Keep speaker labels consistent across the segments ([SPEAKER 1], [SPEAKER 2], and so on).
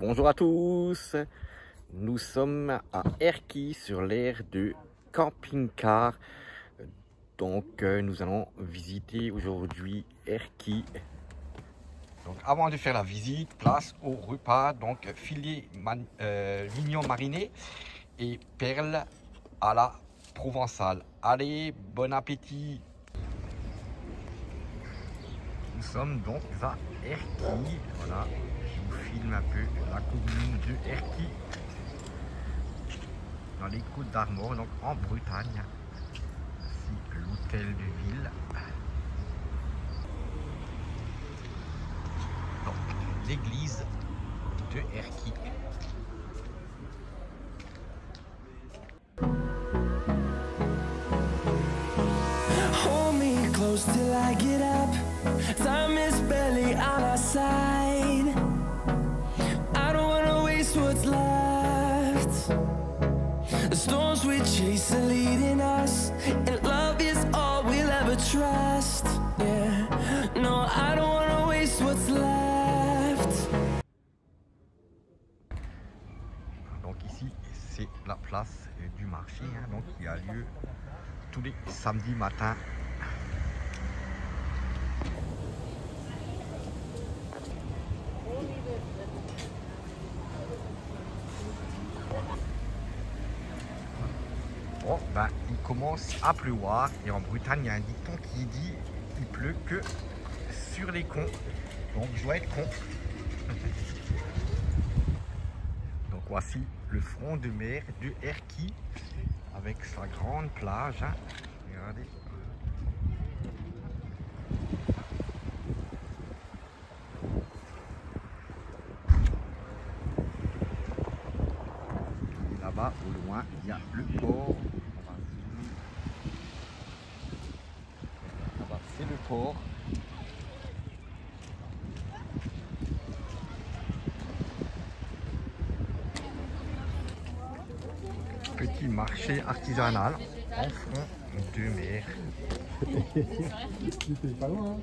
[SPEAKER 1] Bonjour à tous, nous sommes à Erquy sur l'aire de camping-car. Donc nous allons visiter aujourd'hui Erquy. Donc avant de faire la visite, place au repas, donc filet mignon mariné et perles à la provençale. Allez, bon appétit! Nous sommes donc à Erquy, voilà, je vous filme un peu la commune de Erquy, dans les Côtes d'Armor, donc en Bretagne. Ici l'hôtel de ville. Donc l'église de Erquy.
[SPEAKER 2] Hold me close till I get up. Time is barely on our side. I don't wanna waste what's left. The storms we chase are leading us, and love is all we'll ever trust. Yeah, no, I don't wanna waste what's left.
[SPEAKER 1] Donc ici c'est la place du marché, hein, donc qui a lieu tous les samedis matins. Bon, ben, il commence à pleuvoir et en Bretagne il y a un dicton qui dit il pleut que sur les cons, donc je dois être con. Donc voici le front de mer de Erquy avec sa grande plage, hein. Regardez. Là-bas au loin il y a le port. Là-bas c'est le port. Petit marché artisanal en front de mer.
[SPEAKER 3] C'était pas loin,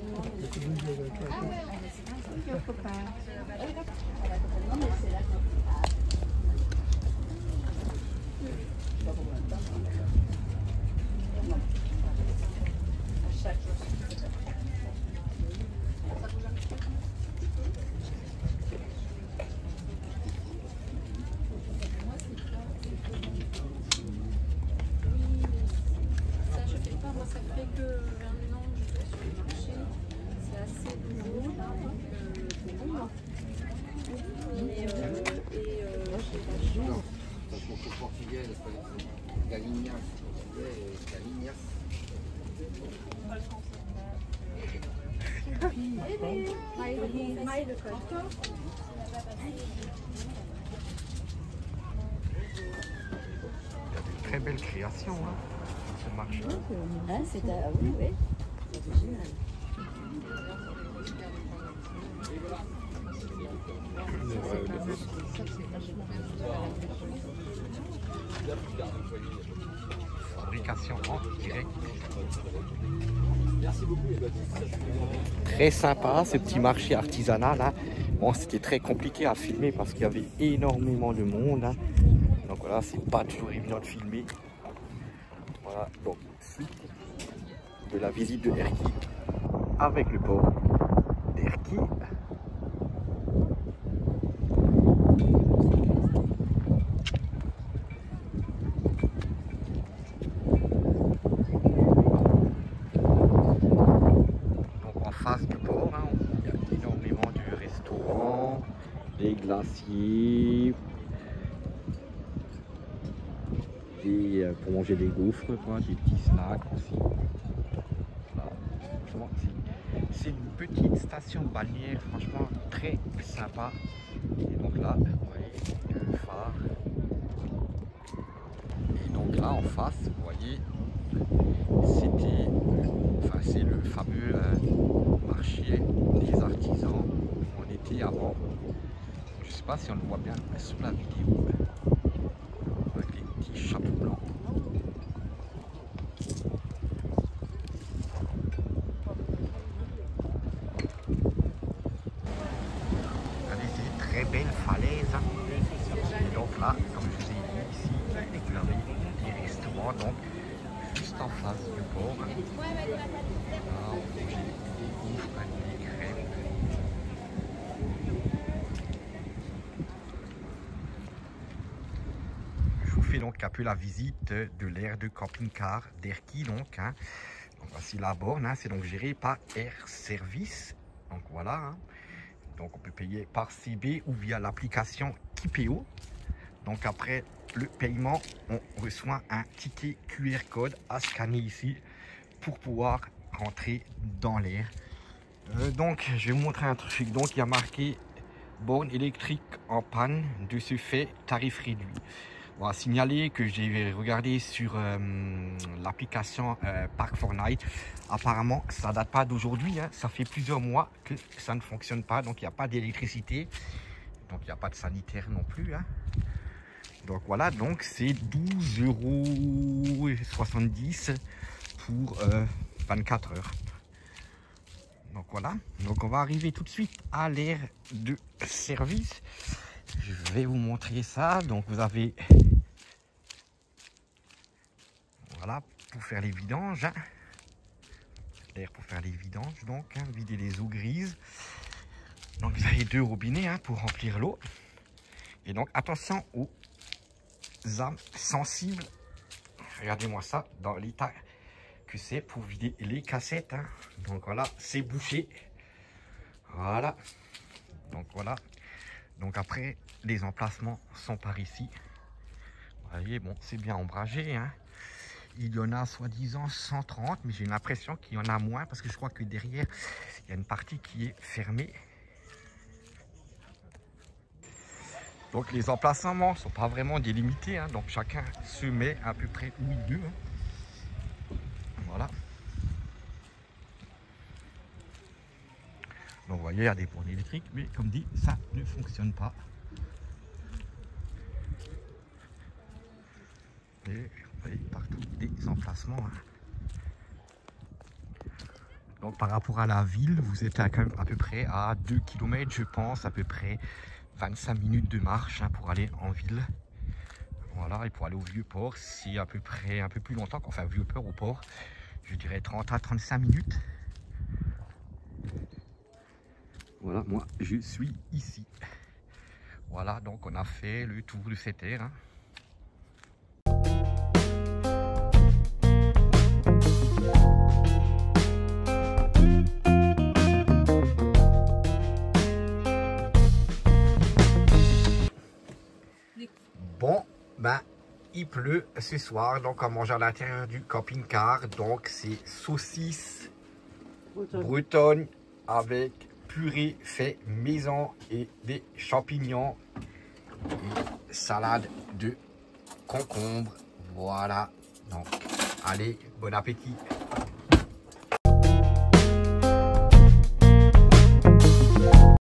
[SPEAKER 4] Portugais, galinhas, galinhas.
[SPEAKER 1] Il y a de très belles créations, hein, sur ce marché.
[SPEAKER 5] Ah, c'est oui, oui. C'est génial.
[SPEAKER 1] Fabrication en direct. Très sympa ce petit marché artisanal, hein. Bon, c'était très compliqué à filmer parce qu'il y avait énormément de monde, hein. Donc voilà, c'est pas toujours évident de filmer. Voilà, donc suite de la visite de Erquy avec le port d'Erquy. Face du port, hein, il y a énormément de restaurants, des glaciers, pour manger des gaufres, quoi, des petits snacks aussi. Voilà. Franchement, c'est une petite station balnéaire, franchement très sympa. Et donc là, vous voyez le phare. Et donc là en face, vous voyez, c'est le fameux marché des artisans où on était avant. Je sais pas si on le voit bien sur la vidéo avec les petits chapeaux blancs. Regardez ces très belles falaises. française. Et donc là, comme je vous ai dit ici, vous avez des restaurants donc juste en face du port. Là, j'ai des gaufres, des crêpes. Je vous fais donc un peu la visite de l'aire de camping-car d'Erquy donc. Hein. Donc voici la borne, hein. C'est donc géré par Air Service. Donc voilà. Hein. Donc on peut payer par CB ou via l'application Kipeo. Donc après le paiement, on reçoit un ticket QR code à scanner ici pour pouvoir rentrer dans l'air. Donc je vais vous montrer un truc. Donc il y a marqué borne électrique en panne, de ce fait tarif réduit. On va signaler que j'ai regardé sur l'application Park4Night. Apparemment, ça date pas d'aujourd'hui. Hein. Ça fait plusieurs mois que ça ne fonctionne pas. Donc, il n'y a pas d'électricité. Donc, il n'y a pas de sanitaire non plus. Hein. Donc, voilà. Donc, c'est 12,70 € pour 24 heures. Donc, voilà. Donc, on va arriver tout de suite à l'aire de service. Je vais vous montrer ça. Donc, vous avez... Voilà, pour faire les vidanges. Hein. L'air pour faire les vidanges, donc. Hein, vider les eaux grises. Donc, vous avez 2 robinets hein, pour remplir l'eau. Et donc, attention aux âmes sensibles. Regardez-moi ça, dans l'état que c'est pour vider les cassettes. Hein. Donc, voilà, c'est bouché. Voilà. Donc, voilà. Donc après, les emplacements sont par ici. Vous voyez, bon, c'est bien ombragé. Hein. Il y en a soi-disant 130, mais j'ai l'impression qu'il y en a moins parce que je crois que derrière, il y a une partie qui est fermée. Donc les emplacements ne sont pas vraiment délimités. Hein. Donc chacun se met à peu près où il veut. Hein. Voilà. Donc vous voyez, il y a des bornes électriques, mais comme dit, ça ne fonctionne pas. Et vous voyez partout des emplacements. Hein. Donc par rapport à la ville, vous êtes quand même à peu près à 2 km, je pense, à peu près 25 minutes de marche hein, pour aller en ville. Voilà, et pour aller au Vieux-Port, c'est à peu près un peu plus longtemps, enfin Vieux-Port au port, je dirais 30 à 35 minutes. Voilà, moi je suis ici. Voilà, donc on a fait le tour de cette aire. Hein. Bon, ben il pleut ce soir, donc on mange à l'intérieur du camping-car. Donc c'est saucisse bretonne avec purée fait maison et des champignons et salade de concombre. Voilà, donc allez, bon appétit.